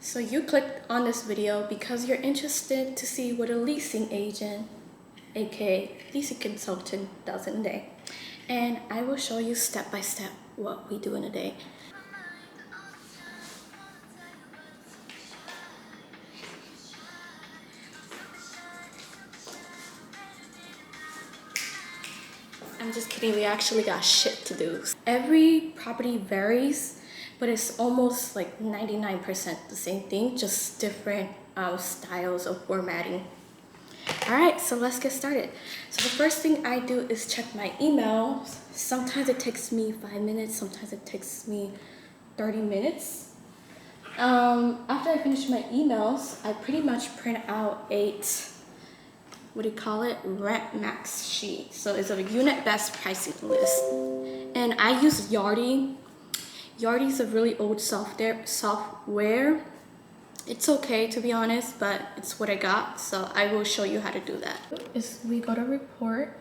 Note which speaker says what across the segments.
Speaker 1: So you clicked on this video because you're interested to see what a leasing agent, aka leasing consultant, does in a day. And I will show you step by step what we do in a day. I'm just kidding, we actually got shit to do. Every property varies, but it's almost like 99% the same thing, just different styles of formatting. Alright, so let's get started. So the first thing I do is check my emails. Sometimes it takes me 5 minutes, sometimes it takes me 30 minutes. After I finish my emails, I pretty much print out rent max sheet. So it's a unit best pricing list. And I use Yardi. Yardi is a really old software. It's okay to be honest, but it's what I got. So I will show you how to do that. We go to report,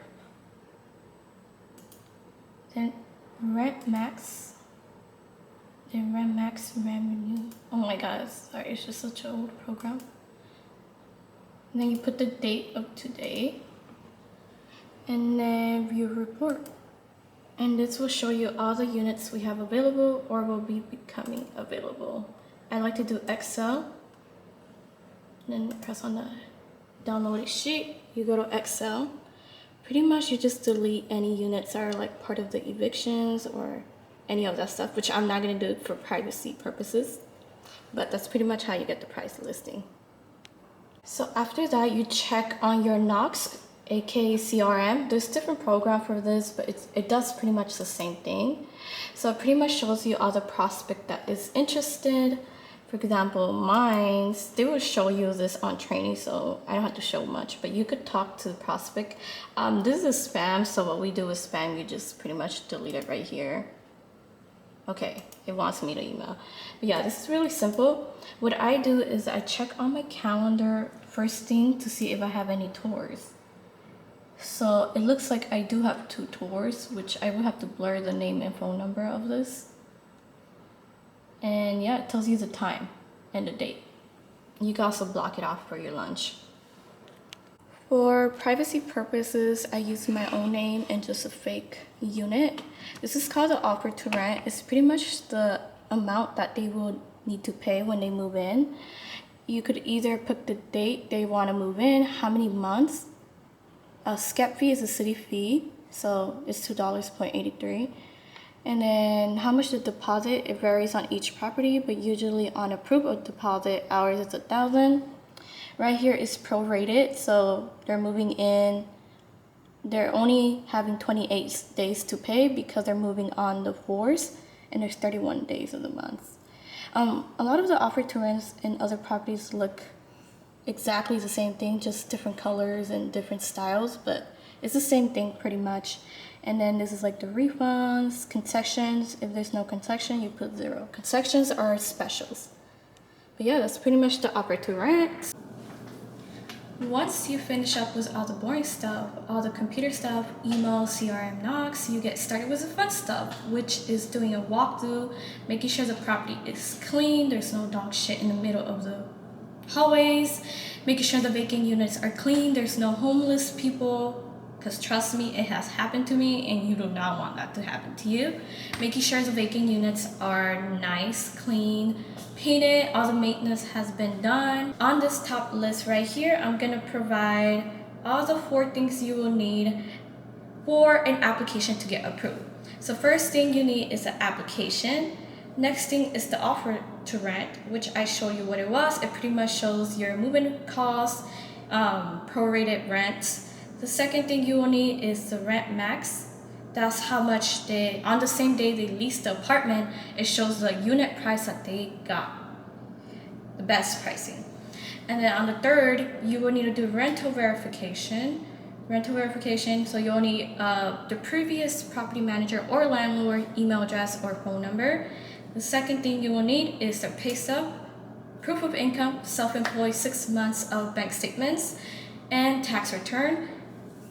Speaker 1: then rent max revenue. Oh my god, sorry, it's just such an old program. And then you put the date of today, and then view report. And this will show you all the units we have available or will be becoming available. I like to do Excel. And then press on the download sheet. You go to Excel. Pretty much you just delete any units that are like part of the evictions or any of that stuff, which I'm not gonna do for privacy purposes. But that's pretty much how you get the price listing. So after that, you check on your Knox, aka CRM. There's different program for this, but it does pretty much the same thing. So it pretty much shows you all the prospect that is interested. For example, mine, they will show you this on training, so I don't have to show much, but you could talk to the prospect. This is spam, so what we do with spam, you just pretty much delete it right here. Okay, it wants me to email. But yeah, this is really simple. What I do is I check on my calendar first thing to see if I have any tours. So it looks like I do have 2 tours, which I will have to blur the name and phone number of this. And yeah, it tells you the time and the date. You can also block it off for your lunch. For privacy purposes, I use my own name and just a fake unit. This is called the offer to rent. It's pretty much the amount that they will need to pay when they move in. You could either put the date they want to move in, how many months. A SCEP fee is a city fee, so it's $2.83. And then how much the deposit, it varies on each property, but usually on approved deposit, ours is $1,000. Right here is prorated, so they're moving in, they're only having 28 days to pay because they're moving on the 4th, and there's 31 days of the month. A lot of the offer to rents in other properties look exactly the same thing, just different colors and different styles, but it's the same thing pretty much. And then this is like the refunds, concessions. If there's no concession, you put 0. Concessions are specials. But yeah, that's pretty much the offer to rent. Once you finish up with all the boring stuff, all the computer stuff, email, CRM, Knox, you get started with the fun stuff, which is doing a walkthrough, making sure the property is clean, there's no dog shit in the middle of the hallways, making sure the vacant units are clean, there's no homeless people, because trust me, it has happened to me and you do not want that to happen to you. Making sure the vacant units are nice, clean, painted, all the maintenance has been done. On this top list right here, I'm gonna provide all the 4 things you will need for an application to get approved. So first thing you need is an application. Next thing is the offer to rent, which I show you what it was. It pretty much shows your move-in costs, prorated rent. The second thing you will need is the rent max. That's how much on the same day they leased the apartment, it shows the unit price that they got, the best pricing. And then on the third, you will need to do rental verification. So you'll need the previous property manager or landlord email address or phone number. The second thing you will need is the pay stub, proof of income, self-employed 6 months of bank statements, and tax return.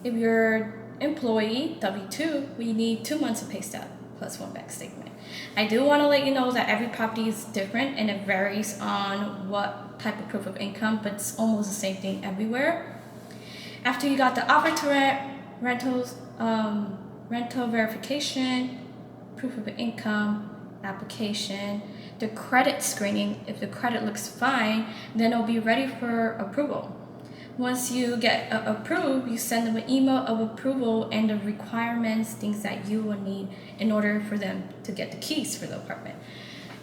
Speaker 1: If you're employee, W-2, we need 2 months of pay stub plus 1 bank statement. I do want to let you know that every property is different and it varies on what type of proof of income, but it's almost the same thing everywhere. After you got the offer to rent, rental verification, proof of income, application, the credit screening, if the credit looks fine, then it'll be ready for approval. Once you get approved, you send them an email of approval and the requirements, things that you will need in order for them to get the keys for the apartment.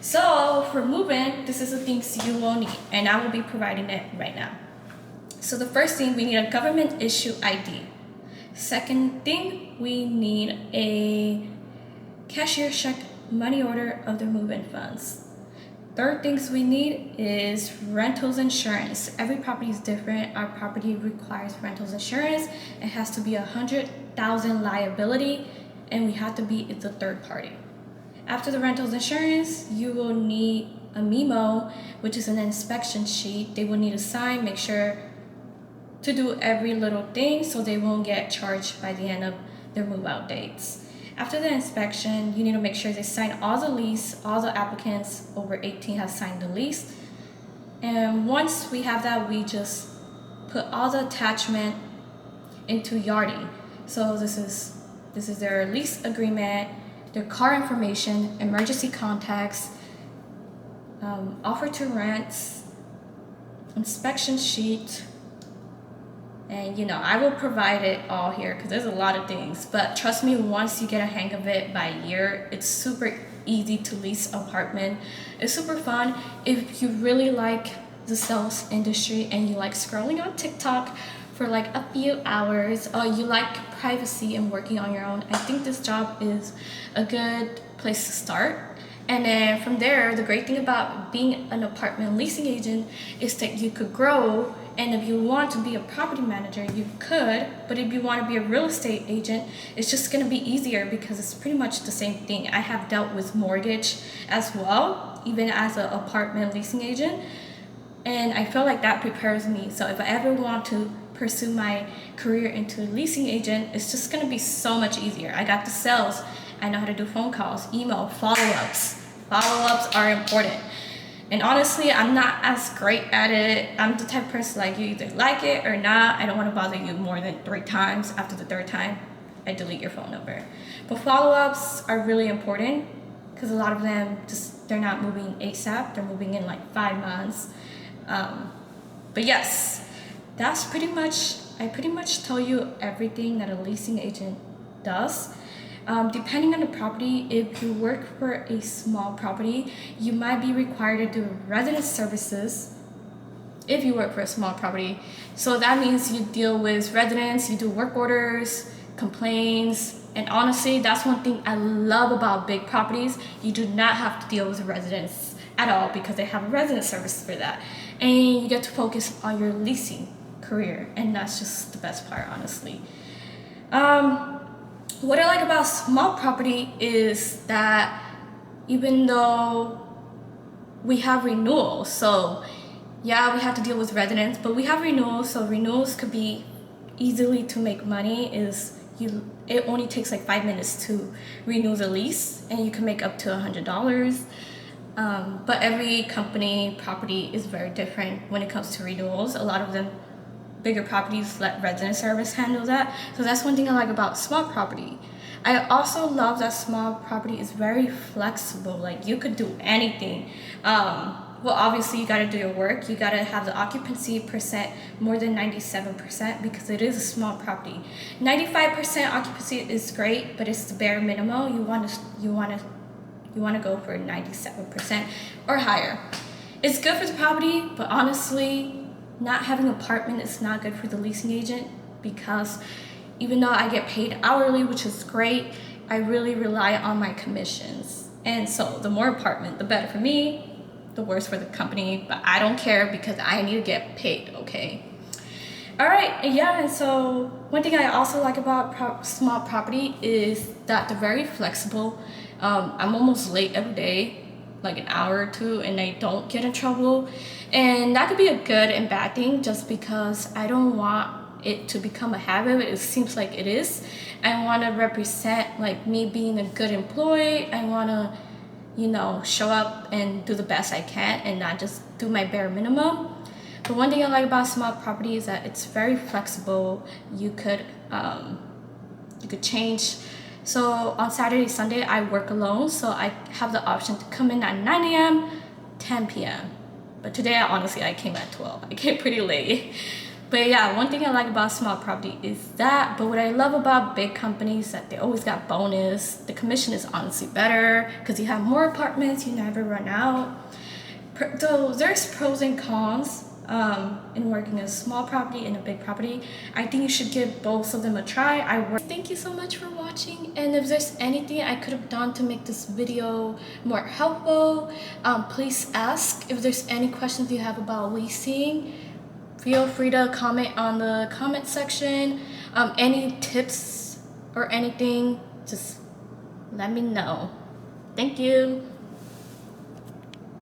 Speaker 1: So for move-in, this is the things you will need, and I will be providing it right now. So the first thing, we need a government issue ID. Second thing, we need a cashier check money order of the move-in funds. Third things we need is rentals insurance. Every property is different. Our property requires rentals insurance. It has to be 100,000 liability, and we have to be the third party. After the rentals insurance, you will need a memo, which is an inspection sheet. They will need to sign, make sure to do every little thing so they won't get charged by the end of their move-out dates. After the inspection, you need to make sure they sign all the lease, all the applicants over 18 have signed the lease. And once we have that, we just put all the attachment into Yardi. So this is their lease agreement, their car information, emergency contacts, offer to rent, inspection sheet. And I will provide it all here because there's a lot of things. But trust me, once you get a hang of it by a year, it's super easy to lease apartment. It's super fun. If you really like the sales industry and you like scrolling on TikTok for like a few hours, or you like privacy and working on your own, I think this job is a good place to start. And then from there, the great thing about being an apartment leasing agent is that you could grow. And if you want to be a property manager, you could. But if you want to be a real estate agent, it's just going to be easier because it's pretty much the same thing. I have dealt with mortgage as well, even as an apartment leasing agent. And I feel like that prepares me. So if I ever want to pursue my career into a leasing agent, it's just going to be so much easier. I got the sales. I know how to do phone calls, email, follow-ups. Follow-ups are important. And honestly, I'm not as great at it. I'm the type of person like, you either like it or not. I don't want to bother you more than 3 times. After the 3rd time, I delete your phone number. But follow-ups are really important because a lot of them they're not moving ASAP. They're moving in like 5 months. But yes, that's I pretty much tell you everything that a leasing agent does. Depending on the property, if you work for a small property, you might be required to do resident services if you work for a small property. So that means you deal with residents, you do work orders, complaints, and honestly, that's one thing I love about big properties. You do not have to deal with residents at all because they have a resident service for that. And you get to focus on your leasing career, and that's just the best part, honestly. What I like about small property is that even though we have renewals, so yeah, we have to deal with residents, but we have renewals, so renewals could be easily to make money. It only takes like 5 minutes to renew the lease, and you can make up to $100. But every company property is very different when it comes to renewals. A lot of them, bigger properties, let resident service handle that. So that's one thing I like about small property. I also love that small property is very flexible. Like, you could do anything. Well, obviously you got to do your work. You got to have the occupancy percent more than 97% because it is a small property. 95% occupancy is great, but it's the bare minimum. You want to go for 97% or higher. It's good for the property, but honestly, not having an apartment is not good for the leasing agent because even though I get paid hourly, which is great, I really rely on my commissions. And so the more apartment, the better for me, the worse for the company, but I don't care because I need to get paid, okay? All right, and so one thing I also like about small property is that they're very flexible. I'm almost late every day, like an hour or 2, and I don't get in trouble. And that could be a good and bad thing just because I don't want it to become a habit. It seems like it is. I want to represent like me being a good employee. I want to you know, show up and do the best I can and not just do my bare minimum. But one thing I like about small property is that it's very flexible. You could change. So on Saturday, Sunday, I work alone, so I have the option to come in at 9 a.m., 10 p.m. But today, I came at 12. I came pretty late. But yeah, one thing I like about small property is that. But what I love about big companies is that they always got bonus. The commission is honestly better because you have more apartments, you never run out. So there's pros and cons in working a small property and a big property. I think you should give both of them a try. Thank you so much for watching, and if there's anything I could have done to make this video more helpful, please ask. If there's any questions you have about leasing, feel free to comment on the comment section. Any tips or anything, just let me know. Thank you.